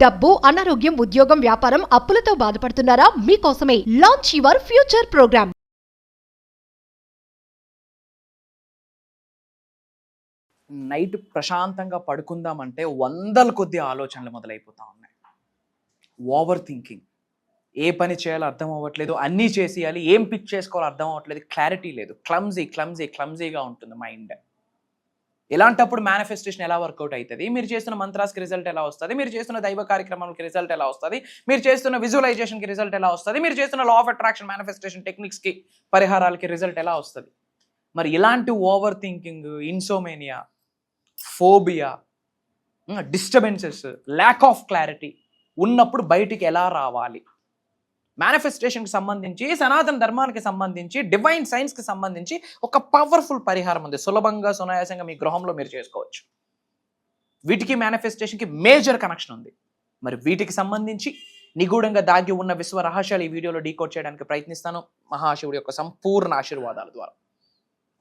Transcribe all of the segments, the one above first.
డబ్బు, అనారోగ్యం, ఉద్యోగం, వ్యాపారం, అప్పులతో బాధపడుతున్నారా? మీకోసమే launch your future programme. Night ప్రశాంతంగా పడుకుందామంటే వందల కొద్ది ఆలోచనలు మొదలైపోతా ఉన్నాయి. ఓవర్ థింకింగ్, ఏ పని చేయాలో అర్థం అవ్వట్లేదు, అన్నీ చేసేయాలి, ఏం పిక్ చేసుకోవాలో అర్థం అవ్వట్లేదు, క్లారిటీ లేదు, క్లమ్జీగా ఉంటుంది మైండ్. ఇలాంటప్పుడు మేనిఫెస్టేషన్ ఎలా వర్కౌట్ అవుతుంది? మీరు చేస్తున్న మంత్రాస్కి రిజల్ట్ ఎలా వస్తుంది? మీరు చేస్తున్న దైవ కార్యక్రమాలకి రిజల్ట్ ఎలా వస్తుంది? మీరు చేస్తున్న విజువలైజేషన్కి రిజల్ట్ ఎలా వస్తుంది? మీరు చేస్తున్న లా ఆఫ్ అట్రాక్షన్ మేనిఫెస్టేషన్ టెక్నిక్స్కి పరిహారాలకి రిజల్ట్ ఎలా వస్తుంది? మరి ఇలాంటి over thinking, insomnia, phobia, disturbances, lack of clarity ఉన్నప్పుడు బయటికి ఎలా రావాలి? మేనిఫెస్టేషన్కి సంబంధించి, సనాతన ధర్మానికి సంబంధించి, డివైన్ సైన్స్కి సంబంధించి ఒక పవర్ఫుల్ పరిహారం ఉంది. సులభంగా, సునాయాసంగా మీ గృహంలో మీరు చేసుకోవచ్చు. వీటికి మేనిఫెస్టేషన్కి మేజర్ కనెక్షన్ ఉంది. మరి వీటికి సంబంధించి నిగూఢంగా దాగి ఉన్న విశ్వ రహస్యాలు ఈ వీడియోలో డీకోడ్ చేయడానికి ప్రయత్నిస్తాను, మహాశివుడి యొక్క సంపూర్ణ ఆశీర్వాదాల ద్వారా.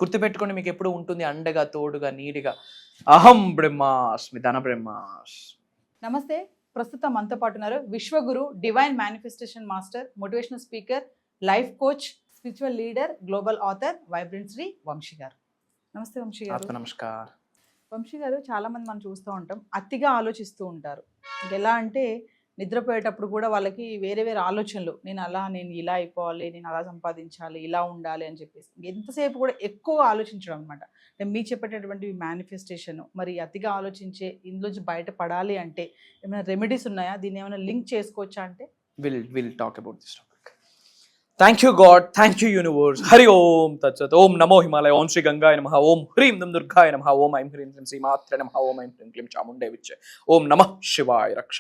గుర్తుపెట్టుకోండి, మీకు ఎప్పుడు ఉంటుంది అండగా, తోడుగా, నీడిగా. అహం బ్రహ్మాస్మి, ధన బ్రహ్మాస్మి. నమస్తే. ప్రస్తుతం మనతో పాటు ఉన్నారు విశ్వగురు, divine manifestation master, motivational speaker, life coach, spiritual leader, global author, vibrant Shri Vamsi garu. నమస్తే వంశీ గారు. నమస్కారం వంశీ గారు. చాలా మంది మనం చూస్తూ ఉంటాం, అతిగా ఆలోచిస్తూ ఉంటారు. ఎలా అంటే నిద్రపోయేటప్పుడు కూడా వాళ్ళకి వేరే వేరే ఆలోచనలు, నేను ఇలా అయిపోవాలి, నేను అలా సంపాదించాలి, ఇలా ఉండాలి అని చెప్పేసి ఎంతసేపు కూడా ఎక్కువ ఆలోచించడం అనమాట. అంటే మీరు చెప్పేటటువంటి మేనిఫెస్టేషన్, మరి అతిగా ఆలోచించే ఇందులోంచి బయటపడాలి అంటే ఏమైనా రెమెడీస్ ఉన్నాయా? దీన్ని ఏమైనా లింక్ చేసుకోవచ్చా? అంటే will talk about this topic. Thank you God, thank you universe. Hari Om తత్సత్. ఓం నమో హిమాలయ, ఓం శ్రీ గంగాయ నమః, ఓం హ్రీం దుం దుర్గాయ నమః, ఓం ఐం హ్రీం శ్రీం శ్రీమాత్రే నమః, ఓం ఐం హ్రీం క్లీం చాముండే విచ్చే, ఓం నమః శివాయ. రక్ష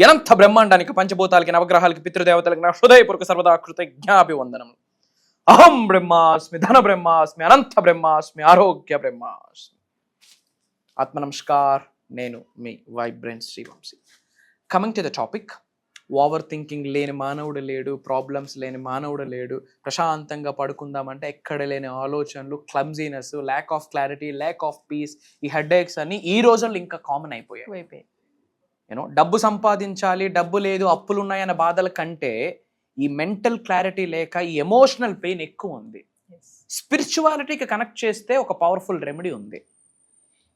అనంత బ్రహ్మాండానికి, పంచభూతాలకి, నవగ్రహాలకి, పితృదేవతలకి నా హృదయపూర్వక సర్వదా కృతజ్ఞాభివందనం. అహం బ్రహ్మాస్మి, ధన బ్రహ్మాస్మి, అనంత బ్రహ్మాస్మి, ఆరోగ్య బ్రహ్మాస్మి. ఆత్మ నమస్కార్. నేను మీ vibrant Shri Vamshi. Coming to the topic. Over thinking లేని మానవుడు లేడు, ప్రాబ్లమ్స్ లేని మానవుడు లేడు. ప్రశాంతంగా పడుకుందామంటే ఎక్కడ లేని ఆలోచనలు, clumsiness, lakh of clarity, lack of piece, ఈ హెడేక్స్ అన్ని ఈ రోజుల్లో ఇంకా కామన్ అయిపోయాయి. డబ్బు సంపాదించాలి, డబ్బు లేదు, అప్పులు ఉన్నాయన్న బాధల కంటే ఈ మెంటల్ క్లారిటీ లేక ఈ ఎమోషనల్ పెయిన్ ఎక్కువ ఉంది. స్పిరిచువాలిటీకి కనెక్ట్ చేస్తే ఒక పవర్ఫుల్ రెమెడీ ఉంది.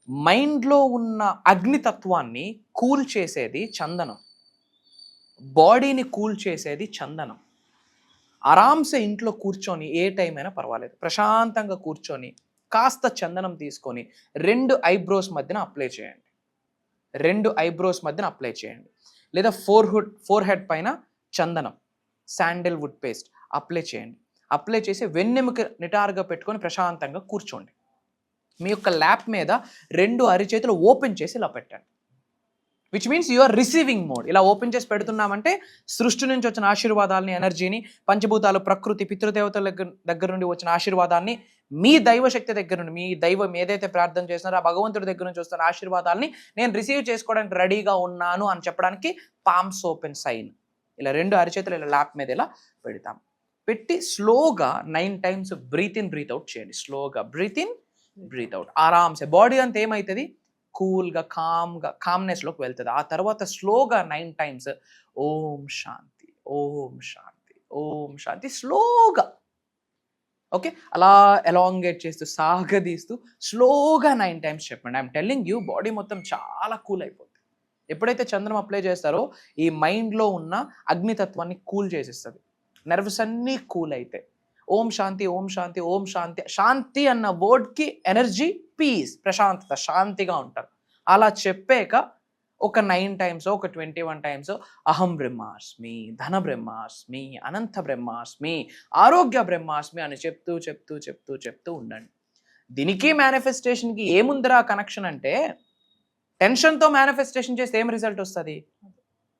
మైండ్లో ఉన్న అగ్నితత్వాన్ని కూల్ చేసేది చందనం, బాడీని కూల్ చేసేది చందనం. ఆరాంసే ఇంట్లో కూర్చొని, ఏ టైం అయినా పర్వాలేదు, ప్రశాంతంగా కూర్చొని కాస్త చందనం తీసుకొని 2 ఐబ్రోస్ మధ్యన అప్లై చేయండి. 2 ఐబ్రోస్ మధ్యన అప్లై చేయండి. లేదా ఫోర్ హెడ్ పైన చందనం, శాండిల్వుడ్ పేస్ట్ అప్లై చేయండి. అప్లై చేసి వెన్నెముక నిటారుగా పెట్టుకొని ప్రశాంతంగా కూర్చోండి. మీ యొక్క ల్యాప్ మీద 2 అరిచేతులు ఓపెన్ చేసి ఇలా పెట్టండి. Which means you are receiving mode. ఇలా ఓపెన్ చేసి పెడుతున్నామంటే సృష్టి నుంచి వచ్చిన ఆశీర్వాదాలని, ఎనర్జీని, పంచభూతాలు, ప్రకృతి, పితృదేవతల దగ్గర నుండి వచ్చిన ఆశీర్వాదాన్ని, మీ దైవశక్తి దగ్గర నుండి, మీ దైవం ఏదైతే ప్రార్థన చేస్తున్నారో ఆ భగవంతుడి దగ్గర నుంచి వస్తున్న ఆశీర్వాదాలని నేను రిసీవ్ చేసుకోవడానికి రెడీగా ఉన్నాను అని చెప్పడానికి పామ్స్ ఓపెన్ సైన్. ఇలా 2 అరిచేతులు ఇలా ల్యాప్ మీద ఇలా పెడతాం. పెట్టి స్లోగా 9 times breathe in, breathe out చేయండి. స్లోగా బ్రీత్ ఇన్, బ్రీత్ అవుట్. ఆరామ్సే బాడీ అంతా ఏమవుతుంది, కూల్గా, కామ్నెస్లోకి వెళ్తుంది. ఆ తర్వాత స్లోగా 9 టైమ్స్ ఓం శాంతి, ఓం శాంతి, ఓం శాంతి, స్లోగా. ఓకే, అలా ఎలాంగేట్ చేస్తూ, సాగదీస్తూ స్లోగా 9 టైమ్స్ చెప్పండి. ఐఎమ్ టెల్లింగ్ యూ, బాడీ మొత్తం చాలా కూల్ అయిపోతుంది. ఎప్పుడైతే చంద్రం అప్లై చేస్తారో ఈ మైండ్లో ఉన్న అగ్నితత్వాన్ని కూల్ చేసేస్తుంది. నర్వస్ అన్నీ కూల్ అయితే ఓం శాంతి, ఓం శాంతి, ఓం శాంతి. శాంతి అన్న వర్డ్కి ఎనర్జీ, పీస్, ప్రశాంతత, శాంతిగా ఉంటారు. అలా చెప్పాక ఒక 9 టైమ్స్, ఒక 21 టైమ్స్ అహం బ్రహ్మాస్మి, ధన బ్రహ్మాస్మి, అనంత బ్రహ్మాస్మి, ఆరోగ్య బ్రహ్మాస్మి అని చెప్తూ చెప్తూ చెప్తూ చెప్తూ ఉండండి. దీనికి మేనిఫెస్టేషన్కి ఏముందిరా కనెక్షన్ అంటే, టెన్షన్తో మేనిఫెస్టేషన్ చేస్తే ఏం రిజల్ట్ వస్తుంది?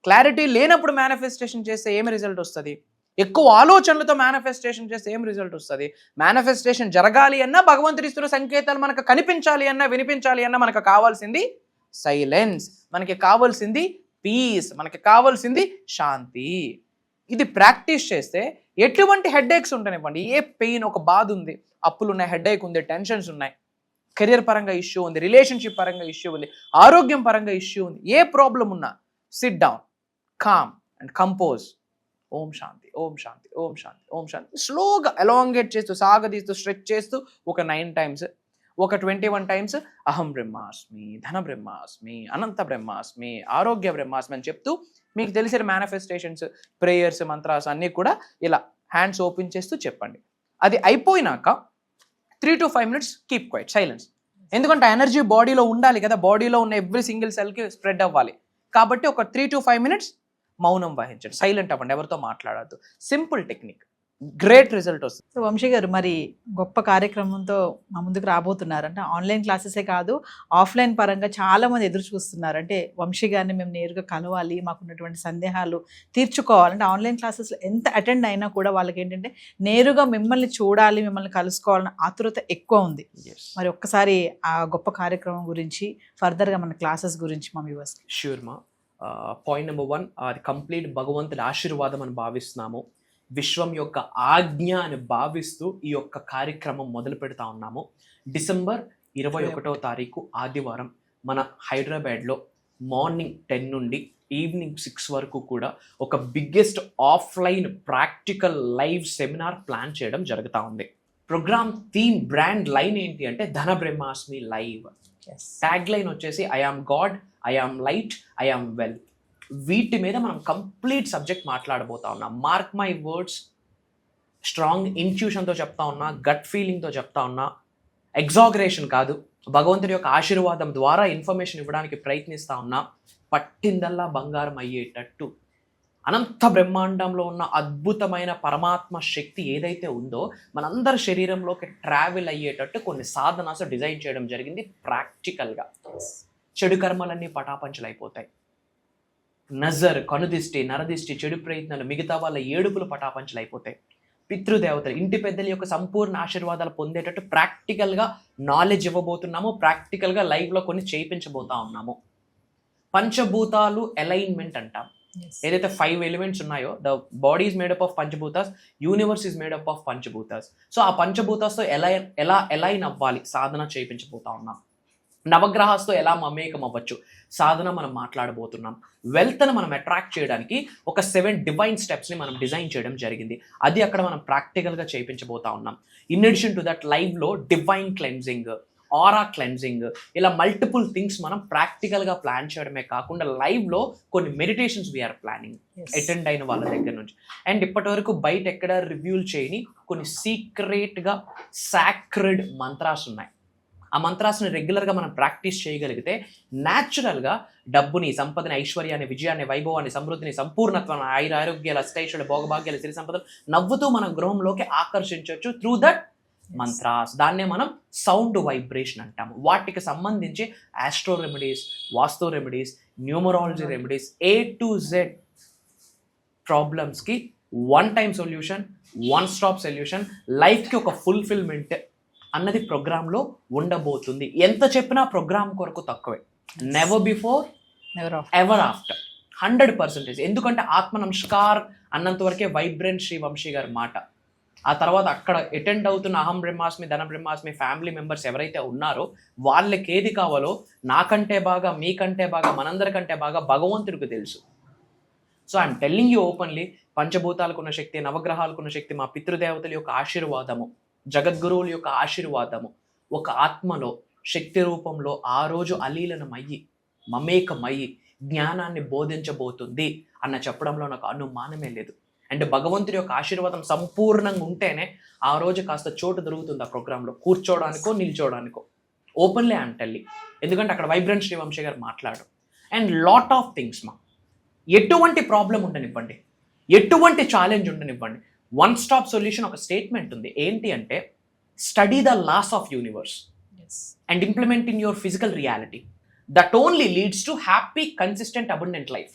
క్లారిటీ లేనప్పుడు మేనిఫెస్టేషన్ చేస్తే ఏం రిజల్ట్ వస్తుంది? ఎక్కువ ఆలోచనలతో మేనిఫెస్టేషన్ చేస్తే ఏం రిజల్ట్ వస్తుంది? మేనిఫెస్టేషన్ జరగాలి అన్నా, భగవంతుడి ఇస్తున్న సంకేతాలు మనకు కనిపించాలి అన్నా, వినిపించాలి అన్నా మనకు కావాల్సింది సైలెన్స్, మనకి కావాల్సింది పీస్, మనకి కావాల్సింది శాంతి. ఇది ప్రాక్టీస్ చేస్తే ఎటువంటి హెడేక్స్ ఉంటానివ్వండి, ఏ పెయిన్, ఒక బాధ ఉంది, అప్పులు ఉన్నాయి, హెడేక్ ఉంది, టెన్షన్స్ ఉన్నాయి, కెరియర్ పరంగా ఇష్యూ ఉంది, రిలేషన్షిప్ పరంగా ఇష్యూ ఉంది, ఆరోగ్యం పరంగా ఇష్యూ ఉంది, ఏ ప్రాబ్లం ఉన్నా sit down, calm and compose. Om శాంతి, ఓం శాంతి, ఓం శాంతి, ఓం శాంతి. స్లోగా ఎలాంగేట్ చేస్తూ, సాగదీస్తూ, స్ట్రెచ్ చేస్తూ ఒక 9 times, ఒక 21 times అహం బ్రహ్మాస్మి, ధన బ్రహ్మాస్మి, అనంత బ్రహ్మాస్మి, ఆరోగ్య బ్రహ్మాస్మి అని చెప్తూ మీకు తెలిసిన మేనిఫెస్టేషన్స్, ప్రేయర్స్, మంత్రాస్ అన్నీ కూడా ఇలా హ్యాండ్స్ ఓపెన్ చేస్తూ చెప్పండి. అది అయిపోయినాక 3 to 5 minutes keep quiet, silence. ఎందుకంటే ఎనర్జీ బాడీలో ఉండాలి కదా, బాడీలో ఉన్న ఎవ్రీ సింగిల్ సెల్కి స్ప్రెడ్ అవ్వాలి. కాబట్టి ఒక 3 to 5 minutes మౌనం వహించండి, సైలెంట్ అవ్వండి, ఎవరితో మాట్లాడద్దు. సింపుల్ టెక్నిక్, గ్రేట్ రిజల్ట్ వస్తుంది. సో వంశీ గారు, మరి గొప్ప కార్యక్రమంతో మా ముందుకు రాబోతున్నారు. అంటే ఆన్లైన్ క్లాసెసే కాదు, ఆఫ్లైన్ పరంగా చాలా మంది ఎదురు చూస్తున్నారు. అంటే వంశీ గారిని మేము నేరుగా కలవాలి, మాకున్నటువంటి సందేహాలు తీర్చుకోవాలంటే ఆన్లైన్ క్లాసెస్లో ఎంత అటెండ్ అయినా కూడా వాళ్ళకి ఏంటంటే నేరుగా మిమ్మల్ని చూడాలి, మిమ్మల్ని కలుసుకోవాలన్న ఆతురత ఎక్కువ ఉంది. మరి ఒక్కసారి ఆ గొప్ప కార్యక్రమం గురించి, ఫర్దర్గా మన క్లాసెస్ గురించి మా వ్యూవర్స్. ష్యూర్ మా. పాయింట్ నెంబర్ 1, అది కంప్లీట్ భగవంతుడి ఆశీర్వాదం అని భావిస్తున్నాము, విశ్వం యొక్క ఆజ్ఞ అని భావిస్తూ ఈ యొక్క కార్యక్రమం మొదలు పెడతా ఉన్నాము. December 21వ తారీఖు ఆదివారం మన హైదరాబాద్లో మార్నింగ్ 10 నుండి ఈవినింగ్ 6 వరకు కూడా ఒక biggest offline practical live seminar plan చేయడం జరుగుతూ ఉంది. ప్రోగ్రామ్ థీమ్, బ్రాండ్ లైన్ ఏంటి అంటే Dhana Brahmasmi live. Tagline వచ్చేసి I am God, I am light, I am wealth. వీటి మీద మనం కంప్లీట్ సబ్జెక్ట్ మాట్లాడబోతా ఉన్నాం. మార్క్ మై వర్డ్స్, స్ట్రాంగ్ ఇంట్యూషన్తో చెప్తా ఉన్నా, గట్ ఫీలింగ్తో చెప్తా ఉన్నా, ఎగ్జాగరేషన్ కాదు, భగవంతుడి యొక్క ఆశీర్వాదం ద్వారా ఇన్ఫర్మేషన్ ఇవ్వడానికి ప్రయత్నిస్తా ఉన్నా. పట్టిందల్లా బంగారం అయ్యేటట్టు అనంత బ్రహ్మాండంలో ఉన్న అద్భుతమైన పరమాత్మ శక్తి ఏదైతే ఉందో మనందరి శరీరంలోకి ట్రావెల్ అయ్యేటట్టు కొన్ని సాధనాలు డిజైన్ చేయడం జరిగింది ప్రాక్టికల్గా. చెడు కర్మలన్నీ పటాపంచలైపోతాయి. నజర్, కనుదిష్టి, నరదిష్టి, చెడు ప్రయత్నాలు, మిగతా వాళ్ళ ఏడుపులు పటాపంచలైపోతాయి. పితృదేవతలు, ఇంటి పెద్దల యొక్క సంపూర్ణ ఆశీర్వాదాలు పొందేటట్టు ప్రాక్టికల్గా నాలెడ్జ్ ఇవ్వబోతున్నాము. ప్రాక్టికల్గా లైవ్లో కొన్ని చేయించబోతా ఉన్నాము. పంచభూతాలు అలైన్మెంట్ అంటాం. ఏదైతే 5 elements ఉన్నాయో, the body is made up of panchabhutas, universe is made up of panchabhutas. So ఆ పంచభూతాస్తో ఎలా అలైన్ అవ్వాలి సాధన చేయించబోతా ఉన్నాం. నవగ్రహాస్తో ఎలా మమేకం అవ్వచ్చు సాధన మనం మాట్లాడబోతున్నాం. వెల్త్ని మనం అట్రాక్ట్ చేయడానికి ఒక 7 డివైన్ స్టెప్స్ని మనం డిజైన్ చేయడం జరిగింది. అది అక్కడ మనం ప్రాక్టికల్గా చేయించబోతా ఉన్నాం. ఇన్ అడిషన్ టు దట్ లైవ్లో డివైన్ క్లెన్జింగ్, ఆరా క్లెన్జింగ్, ఇలా మల్టిపుల్ థింగ్స్ మనం ప్రాక్టికల్గా ప్లాన్ చేయడమే కాకుండా లైవ్లో కొన్ని మెడిటేషన్స్ వీఆర్ ప్లానింగ్ అటెండ్ అయిన వాళ్ళ దగ్గర నుంచి. అండ్ ఇప్పటి వరకు బయట ఎక్కడ రివ్యూలు చేయని కొన్ని సీక్రెట్గా సాక్రెడ్ మంత్రాస్ ఉన్నాయి. ఆ మంత్రాస్ని రెగ్యులర్గా మనం ప్రాక్టీస్ చేయగలిగితే న్యాచురల్గా డబ్బుని, సంపదని, ఐశ్వర్యాన్ని, విజయాన్ని, వైభవాన్ని, సమృద్ధిని, సంపూర్ణత్వాన్ని, ఆరోగ్యాలు, అష్టైశ్వర్య, భోగభాగ్యాలు, సిరి సంపదలు నవ్వుతూ మన గృహంలోకి ఆకర్షించవచ్చు త్రూ దట్ మంత్రాస్. దాన్నే మనం సౌండ్ వైబ్రేషన్ అంటాము. వాటికి సంబంధించి astro remedies, vastu remedies, numerology remedies, A to Z ప్రాబ్లమ్స్కి 1-time సొల్యూషన్, 1-stop సొల్యూషన్, లైఫ్కి ఒక ఫుల్ఫిల్మెంట్ అన్నది ప్రోగ్రాంలో ఉండబోతుంది. ఎంత చెప్పినా ప్రోగ్రామ్ కొరకు తక్కువే. Never before, ever after, 100%. ఎందుకంటే ఆత్మ నమస్కార్ అన్నంత వరకే వైబ్రెంట్ శ్రీ వంశీ గారి మాట. ఆ తర్వాత అక్కడ అటెండ్ అవుతున్న అహం బ్రహ్మాస్మి, ధన బ్రహ్మాస్మి ఫ్యామిలీ మెంబర్స్ ఎవరైతే ఉన్నారో వాళ్ళకి ఏది కావాలో నాకంటే బాగా, మీకంటే బాగా, మనందరికంటే బాగా భగవంతుడికి తెలుసు. So I'm telling you openly, పంచభూతాలకు ఉన్న శక్తి, నవగ్రహాలకు ఉన్న శక్తి, మా పితృదేవతల యొక్క ఆశీర్వాదము, జగద్గురువుల యొక్క ఆశీర్వాదము ఒక ఆత్మలో శక్తి రూపంలో ఆ రోజు అలీలనమయ్యి మమేకమయ్యి జ్ఞానాన్ని బోధించబోతుంది అన్న చెప్పడంలో నాకు అనుమానమే లేదు. అండ్ భగవంతుడి యొక్క ఆశీర్వాదం సంపూర్ణంగా ఉంటేనే ఆ రోజు కాస్త చోటు దొరుకుతుంది ఆ ప్రోగ్రాంలో, కూర్చోడానికో నిల్చోడానికో. ఓపెన్లీ ఐఎమ్ టెల్లింగ్, ఎందుకంటే అక్కడ వైబ్రెంట్ శ్రీవంశీ గారు మాట్లాడు. అండ్ లాట్ ఆఫ్ థింగ్స్ మా, ఎటువంటి ప్రాబ్లం ఉండనివ్వండి, ఎటువంటి ఛాలెంజ్ ఉండనివ్వండి, 1-stop సొల్యూషన్ ఒక స్టేట్మెంట్ ఉంది. ఏంటి అంటే study the laws of universe and implement in your physical reality. That only leads to happy, consistent, abundant life.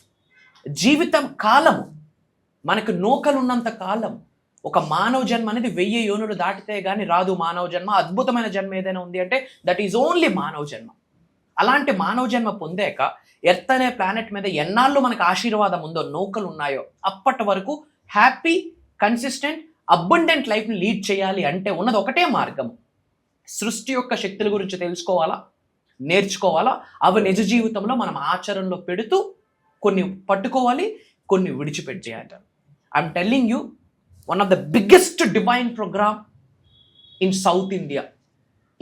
జీవితం కాలము, మనకు నూకలున్నంత కాలం, ఒక మానవ జన్మ అనేది 1000 యోనులు దాటితే కానీ రాదు మానవ జన్మ. అద్భుతమైన జన్మ ఏదైనా ఉంది అంటే దట్ ఈజ్ ఓన్లీ మానవ జన్మ. అలాంటి మానవ జన్మ పొందాక ఎర్త్ అనే ప్లానెట్ మీద ఎన్నాళ్ళు మనకు ఆశీర్వాదం ఉందో, నూకలు ఉన్నాయో, అప్పటి వరకు హ్యాపీ, కన్సిస్టెంట్, అబండెంట్ లైఫ్ని లీడ్ చేయాలి అంటే ఉన్నది ఒకటే మార్గం. సృష్టి యొక్క శక్తుల గురించి తెలుసుకోవాలా, నేర్చుకోవాలా, అవి నిజ జీవితంలో మనం ఆచరణలో పెడుతూ కొన్ని పట్టుకోవాలి, కొన్ని విడిచిపెట్టేయాలి. I'm telling you, one of the biggest divine program in South India,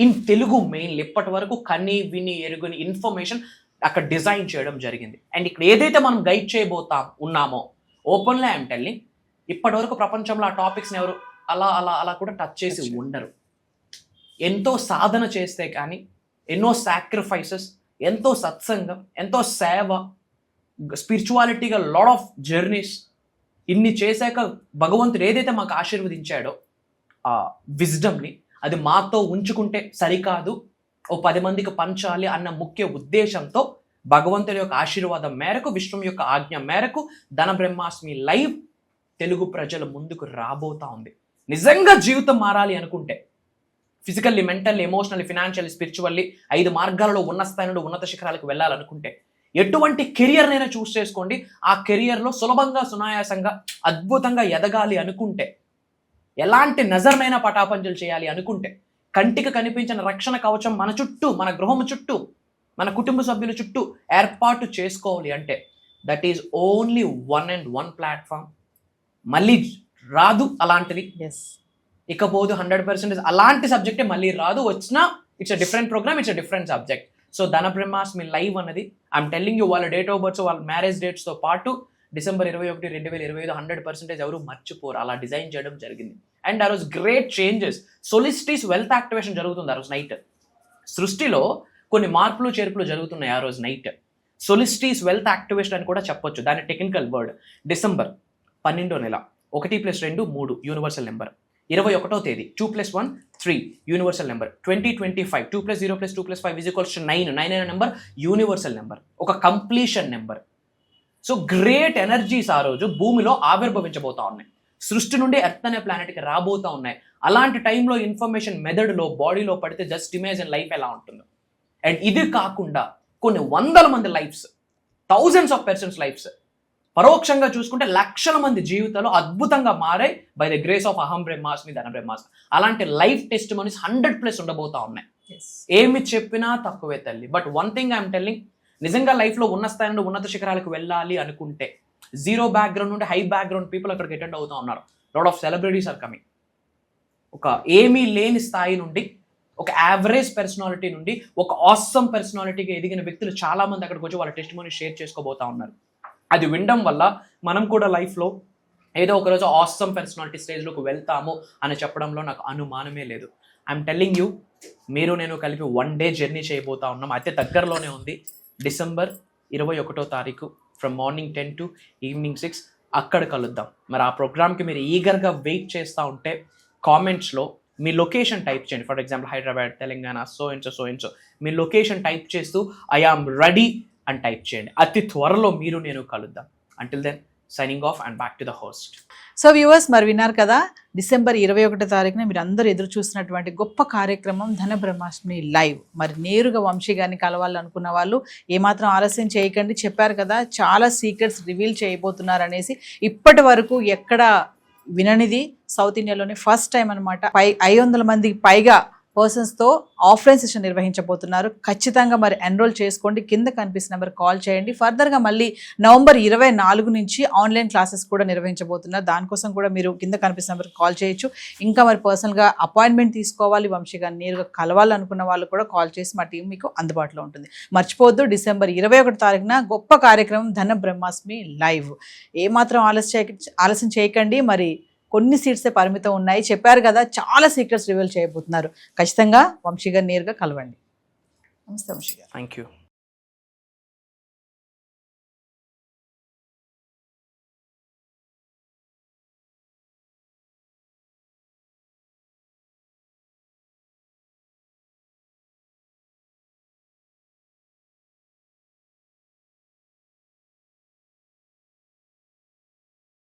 in Telugu mainly. ఇప్పటి వరకు కని విని ఎరుగుని ఇన్ఫర్మేషన్ అక్కడ డిజైన్ చేయడం జరిగింది. అండ్ ఇక్కడ ఏదైతే మనం గైడ్ ఉన్నామో ఓపెన్లీ ఐఎమ్ టెల్లింగ్, ఇప్పటి వరకు ప్రపంచంలో ఆ టాపిక్స్ని ఎవరు అలా అలా అలా కూడా టచ్ చేసి ఉండరు. ఎంతో సాధన చేస్తే కానీ, ఎన్నో సాక్రిఫైసెస్, ఎంతో సత్సంగం, ఎంతో సేవ, స్పిరిచువాలిటీగా లాడ్ ఆఫ్ జర్నీస్, ఇన్ని చేశాక భగవంతుడు ఏదైతే మాకు ఆశీర్వదించాడో ఆ విజ్డమ్ని అది మాతో ఉంచుకుంటే సరికాదు, ఓ 10 మందికి పంచాలి అన్న ముఖ్య ఉద్దేశంతో భగవంతుడి యొక్క ఆశీర్వాదం మేరకు, విష్ణు యొక్క ఆజ్ఞ మేరకు ధన బ్రహ్మాస్మి లైవ్ తెలుగు ప్రజల ముందుకు రాబోతా ఉంది. నిజంగా జీవితం మారాలి అనుకుంటే, physically, mentally, emotionally, financially, spiritually 5 మార్గాలలో ఉన్న స్థాయి నుండి ఉన్నత శిఖరాలకు వెళ్ళాలనుకుంటే ఎటువంటి కెరియర్నైనా చూస్ చేసుకోండి. ఆ కెరియర్లో సులభంగా, సునాయాసంగా, అద్భుతంగా ఎదగాలి అనుకుంటే, ఎలాంటి నజర్నైనా పటాపంచలు చేయాలి అనుకుంటే, కంటికి కనిపించిన రక్షణ కవచం మన చుట్టూ, మన గృహం చుట్టూ, మన కుటుంబ సభ్యుల చుట్టూ ఏర్పాటు చేసుకోవాలి అంటే దట్ ఈజ్ ఓన్లీ 1 ప్లాట్ఫామ్. మళ్ళీ రాదు అలాంటిది. ఇకపోతే 100% అలాంటి సబ్జెక్టే మళ్ళీ రాదు. వచ్చినా it's a different programme, it's a different subject. So Dhana Brahmasmi live అన్నది ఐఎమ్ టెల్లింగ్ యూ, వాళ్ళ డేట్ ఆఫ్ బర్త్స్, వాళ్ళ మ్యారేజ్ డేట్స్తో పాటు December 21, 2025 100% ఎవరు మర్చిపోరు. అలా డిజైన్ చేయడం జరిగింది. అండ్ ఆ రోజు great changes, solstice wealth activation జరుగుతుంది ఆ రోజు నైట్. సృష్టిలో కొన్ని మార్పులు చేర్పులు జరుగుతున్నాయి ఆ రోజు నైట్. సొలిస్టిస్ వెల్త్ యాక్టివేషన్ అని కూడా చెప్పొచ్చు, దాని టెక్నికల్ వర్డ్. December 12వ నెల 1 + 2 3 యూనివర్సల్ నెంబర్. 21వ తేదీ 2 + 1 3 యూనివర్సల్ నెంబర్. 2025 2 + 0 + 2 + 5 = 9 9 అనే నెంబర్ యూనివర్సల్ నెంబర్, ఒక completion number. So great energies ఆ రోజు భూమిలో ఆవిర్భవించబోతా ఉన్నాయి, సృష్టి నుండి ఎర్త్ అనే ప్లానెట్కి రాబోతా ఉన్నాయి. అలాంటి టైంలో ఇన్ఫర్మేషన్ మెదడులో, బాడీలో పడితే జస్ట్ ఇమేజిన్ లైఫ్ ఎలా ఉంటుందో. అండ్ ఇది కాకుండా కొన్ని 100 మంది lives, thousands of persons lives, పరోక్షంగా చూసుకుంటే లక్షల మంది జీవితాలు అద్భుతంగా మారాయి బై ద గ్రేస్ ఆఫ్ అహం బ్రహ్మాస్మి, ధన బ్రహ్మాస్మి. అలాంటి లైఫ్ టెస్ట్ మనీస్ 100+ ఉండబోతా ఉన్నాయి. ఏమి చెప్పినా తక్కువే తల్లి. But one thing I'm telling, నిజంగా లైఫ్లో ఉన్న స్థాయి నుండి ఉన్నత శిఖరాలకు వెళ్ళాలి అనుకుంటే, జీరో బ్యాక్గ్రౌండ్ నుండి హై బ్యాక్గ్రౌండ్ పీపుల్ అక్కడికి అటెండ్ అవుతూ ఉన్నారు. Lot of celebrities are coming. ఒక ఏమీ లేని స్థాయి నుండి, ఒక యావరేజ్ పర్సనాలిటీ నుండి ఒక ఆసమ్ పర్సనాలిటీగా ఎదిగిన వ్యక్తులు చాలా మంది అక్కడికి వచ్చి వాళ్ళ టెస్ట్ మనీ షేర్ చేసుకోబోతా ఉన్నారు. అది వినడం వల్ల మనం కూడా లైఫ్లో ఏదో ఒకరోజు ఆసమ్ పర్సనాలిటీ స్టేజ్లోకి వెళ్తాము అని చెప్పడంలో నాకు అనుమానమే లేదు. ఐఎమ్ టెల్లింగ్ యూ, మీరు నేను కలిపి 1 డే జర్నీ చేయబోతా ఉన్నాం. అతి దగ్గరలోనే ఉంది. December 21వ తారీఖు ఫ్రమ్ మార్నింగ్ 10 to ఈవినింగ్ 6 అక్కడ కలుద్దాం. మరి ఆ ప్రోగ్రామ్కి మీరు ఈగర్గా వెయిట్ చేస్తూ ఉంటే కామెంట్స్లో మీ లొకేషన్ టైప్ చేయండి. For example Hyderabad, Telangana, so and so మీ లొకేషన్ టైప్ చేస్తూ ఐ ఆమ్ రెడీ అని టైప్ చేయండి. అతి త్వరలో మీరు నేను కలుద్దాం. Until then signing off and back to the host. So viewers, మరి విన్నారు కదా, December 21వ తారీఖున మీరు అందరూ ఎదురు చూసినటువంటి గొప్ప కార్యక్రమం ధన బ్రహ్మాస్మి లైవ్. మరి నేరుగా వంశీ గారిని కలవాలనుకున్న వాళ్ళు ఏమాత్రం ఆలస్యం చేయకండి. చెప్పారు కదా, చాలా సీక్రెట్స్ రివీల్ చేయబోతున్నారు అనేసి. ఇప్పటి వరకు ఎక్కడ విననిది, సౌత్ ఇండియాలోనే ఫస్ట్ టైం అనమాట. 500 మందికి పైగా పర్సన్స్తో ఆఫ్లైన్ సెషన్ నిర్వహించబోతున్నారు. ఖచ్చితంగా మరి ఎన్రోల్ చేసుకోండి. కింద కనిపిస్తున్న నెంబర్ కాల్ చేయండి. ఫర్దర్గా మళ్ళీ November 24 నుంచి ఆన్లైన్ క్లాసెస్ కూడా నిర్వహించబోతున్నారు. దానికోసం కూడా మీరు కింద కనిపిస్తున్న నెంబర్ కాల్ చేయొచ్చు. ఇంకా మరి పర్సనల్గా అపాయింట్మెంట్ తీసుకోవాలి, వంశీ గారిని నేరుగా కలవాలనుకున్న వాళ్ళు కూడా కాల్ చేసి మా టీం మీకు అందుబాటులో ఉంటుంది. మర్చిపోవద్దు, December 21 తారీఖున గొప్ప కార్యక్రమం ధన బ్రహ్మాస్మి లైవ్. ఏమాత్రం ఆలస్యం చేయకండి. మరి కొన్ని సీట్సే పరిమితం ఉన్నాయి. చెప్పారు కదా, చాలా సీక్రెట్స్ రివీల్ చేయబోతున్నారు. ఖచ్చితంగా వంశీ గారు నేరుగా కలవండి. నమస్తే వంశీ గారు. Thank you.